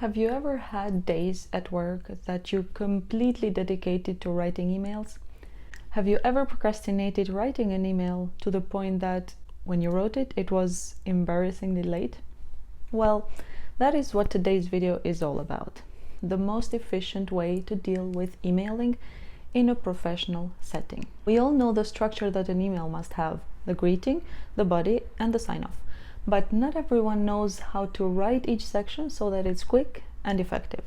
Have you ever had days at work that you completely dedicated to writing emails? Have you ever procrastinated writing an email to the point that when you wrote it, it was embarrassingly late? Well, that is what today's video is all about. The most efficient way to deal with emailing in a professional setting. We all know the structure that an email must have: the greeting, the body, and the sign-off. But not everyone knows how to write each section so that it's quick and effective.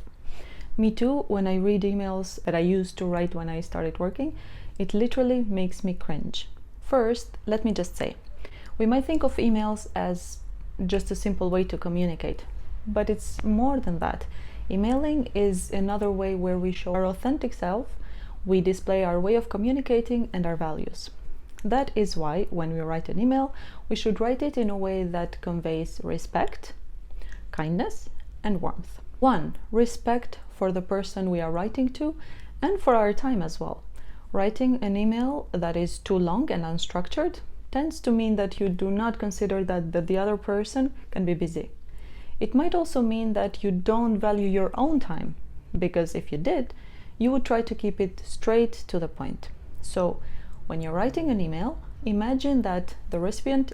Me too, when I read emails that I used to write when I started working, it literally makes me cringe. First, let me just say, we might think of emails as just a simple way to communicate, but it's more than that. Emailing is another way where we show our authentic self, we display our way of communicating and our values. That is why, when we write an email, we should write it in a way that conveys respect, kindness, and warmth. 1. Respect for the person we are writing to and for our time as well. Writing an email that is too long and unstructured tends to mean that you do not consider that the other person can be busy. It might also mean that you don't value your own time, because if you did, you would try to keep it straight to the point. So, when you're writing an email, imagine that the recipient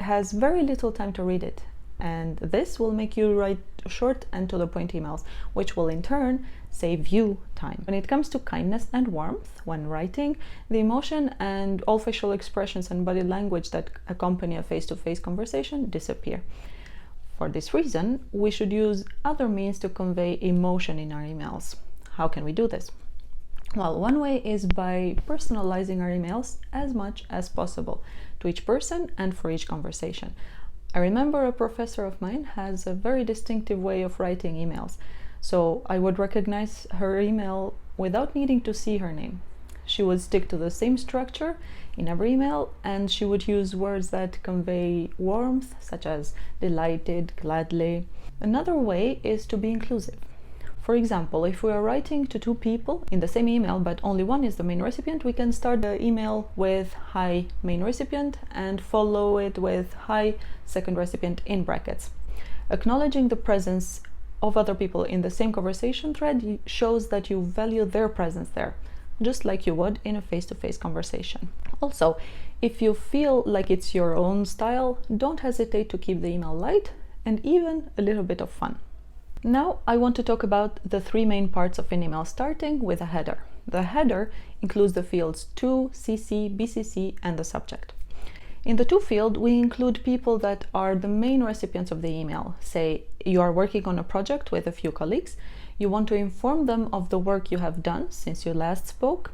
has very little time to read it, and this will make you write short and to the point emails, which will in turn save you time. When it comes to kindness and warmth when writing, the emotion and all facial expressions and body language that accompany a face-to-face conversation disappear. For this reason, we should use other means to convey emotion in our emails. How can we do this? Well, one way is by personalizing our emails as much as possible to each person and for each conversation. I remember a professor of mine has a very distinctive way of writing emails, so I would recognize her email without needing to see her name. She would stick to the same structure in every email, and she would use words that convey warmth, such as delighted, gladly. Another way is to be inclusive. For example, if we are writing to two people in the same email, but only one is the main recipient, we can start the email with "Hi, main recipient" and follow it with "Hi, second recipient" in brackets. Acknowledging the presence of other people in the same conversation thread shows that you value their presence there, just like you would in a face-to-face conversation. Also, if you feel like it's your own style, don't hesitate to keep the email light and even a little bit of fun. Now I want to talk about the three main parts of an email, starting with a header. The header includes the fields to, CC, BCC, and the subject. In the to field, we include people that are the main recipients of the email. Say you are working on a project with a few colleagues, you want to inform them of the work you have done since you last spoke,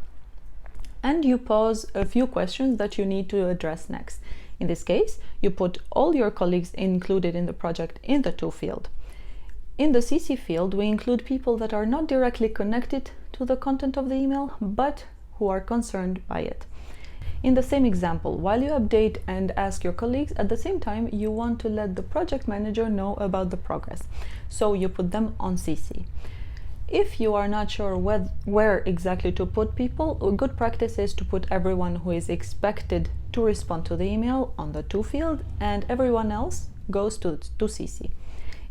and you pose a few questions that you need to address next. In this case, you put all your colleagues included in the project in the to field. In the CC field, we include people that are not directly connected to the content of the email, but who are concerned by it. In the same example, while you update and ask your colleagues, at the same time, you want to let the project manager know about the progress, so you put them on CC. If you are not sure where exactly to put people, a good practice is to put everyone who is expected to respond to the email on the to field, and everyone else goes to CC.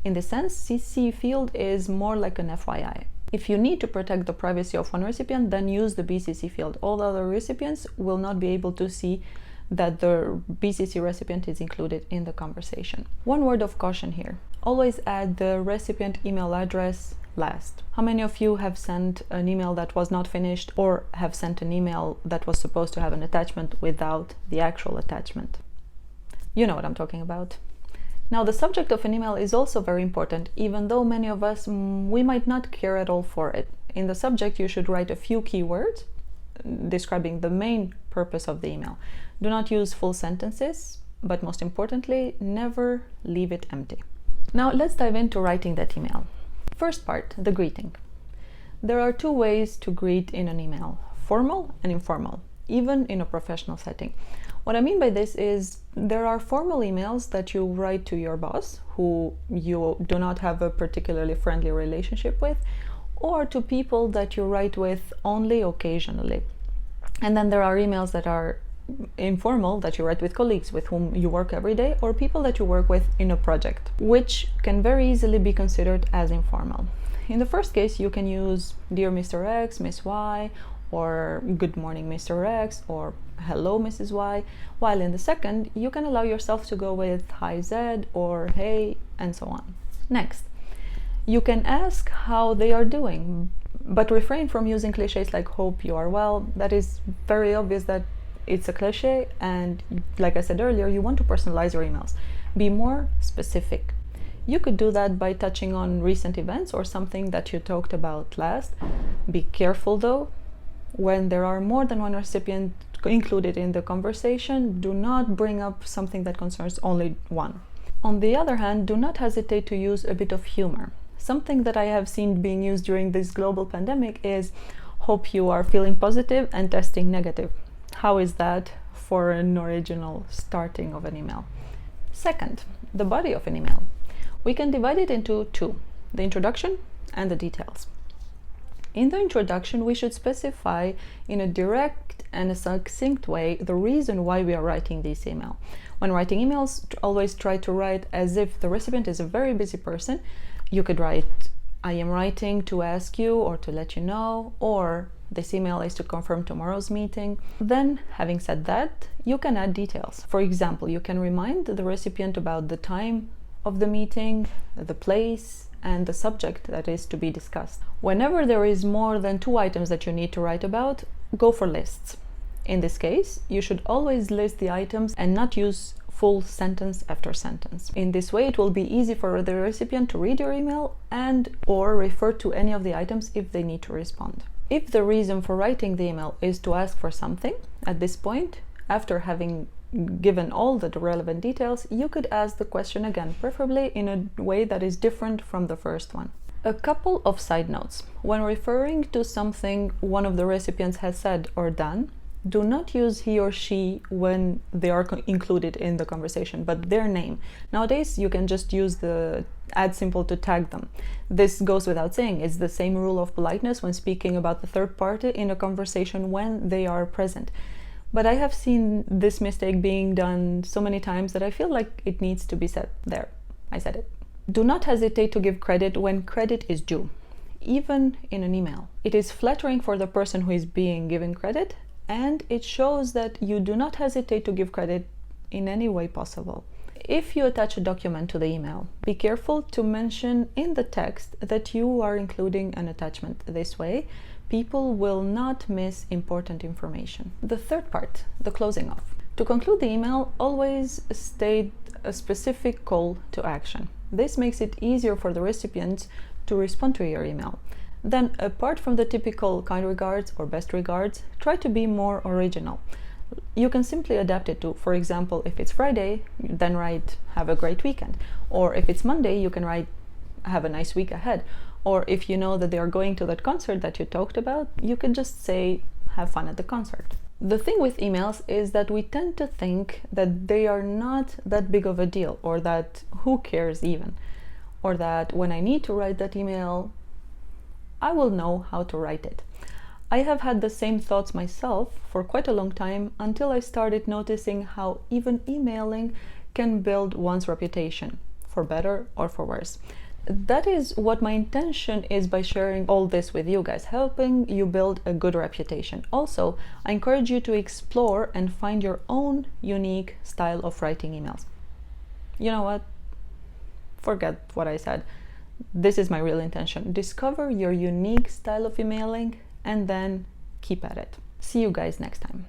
In this sense, CC field is more like an FYI. If you need to protect the privacy of one recipient, then use the BCC field. All other recipients will not be able to see that the BCC recipient is included in the conversation. One word of caution here: always add the recipient email address last. How many of you have sent an email that was not finished, or have sent an email that was supposed to have an attachment without the actual attachment? You know what I'm talking about. Now, the subject of an email is also very important, even though many of us, we might not care at all for it. In the subject, you should write a few keywords describing the main purpose of the email. Do not use full sentences, but most importantly, never leave it empty. Now, let's dive into writing that email. First part, the greeting. There are two ways to greet in an email: formal and informal, even in a professional setting. What I mean by this is there are formal emails that you write to your boss, who you do not have a particularly friendly relationship with, or to people that you write with only occasionally. And then there are emails that are informal that you write with colleagues with whom you work every day, or people that you work with in a project, which can very easily be considered as informal. In the first case, you can use Dear Mr. X, Miss Y, or Good morning, Mr. X, or Hello, Mrs. Y, while in the second, you can allow yourself to go with Hi Z, or Hey, and so on. Next, you can ask how they are doing, but refrain from using cliches like hope you are well. That is very obvious that it's a cliche, and like I said earlier, you want to personalize your emails. Be more specific. You could do that by touching on recent events or something that you talked about last. Be careful though, when there are more than one recipient included in the conversation, do not bring up something that concerns only one. On the other hand, do not hesitate to use a bit of humor. Something that I have seen being used during this global pandemic is hope you are feeling positive and testing negative. How is that for an original starting of an email? Second, the body of an email. We can divide it into two, the introduction and the details. In the introduction, we should specify in a direct and a succinct way the reason why we are writing this email. When writing emails, always try to write as if the recipient is a very busy person. You could write, I am writing to ask you or to let you know, or this email is to confirm tomorrow's meeting. Then, having said that, you can add details. For example, you can remind the recipient about the time of the meeting, the place, and the subject that is to be discussed. Whenever there is more than 2 items that you need to write about, go for lists. In this case, you should always list the items and not use full sentence after sentence. In this way, it will be easy for the recipient to read your email and or refer to any of the items if they need to respond. If the reason for writing the email is to ask for something, at this point, after having given all the relevant details, you could ask the question again, preferably in a way that is different from the first one. A couple of side notes. When referring to something one of the recipients has said or done, do not use he or she when they are included in the conversation, but their name. Nowadays, you can just use the add symbol to tag them. This goes without saying. It's the same rule of politeness when speaking about the third party in a conversation when they are present. But I have seen this mistake being done so many times that I feel like it needs to be said. There, I said it. Do not hesitate to give credit when credit is due, even in an email. It is flattering for the person who is being given credit, and it shows that you do not hesitate to give credit in any way possible. If you attach a document to the email, be careful to mention in the text that you are including an attachment. This way, people will not miss important information. The third part, the closing off. To conclude the email, always state a specific call to action. This makes it easier for the recipient to respond to your email. Then, apart from the typical kind regards or best regards, try to be more original. You can simply adapt it to, for example, if it's Friday, then write, have a great weekend. Or if it's Monday, you can write, have a nice week ahead. Or if you know that they are going to that concert that you talked about, you can just say, have fun at the concert. The thing with emails is that we tend to think that they are not that big of a deal, or that who cares even, or that when I need to write that email, I will know how to write it. I have had the same thoughts myself for quite a long time until I started noticing how even emailing can build one's reputation, for better or for worse. That is what my intention is by sharing all this with you guys, helping you build a good reputation. Also, I encourage you to explore and find your own unique style of writing emails. You know what? Forget what I said. This is my real intention. Discover your unique style of emailing and then keep at it. See you guys next time.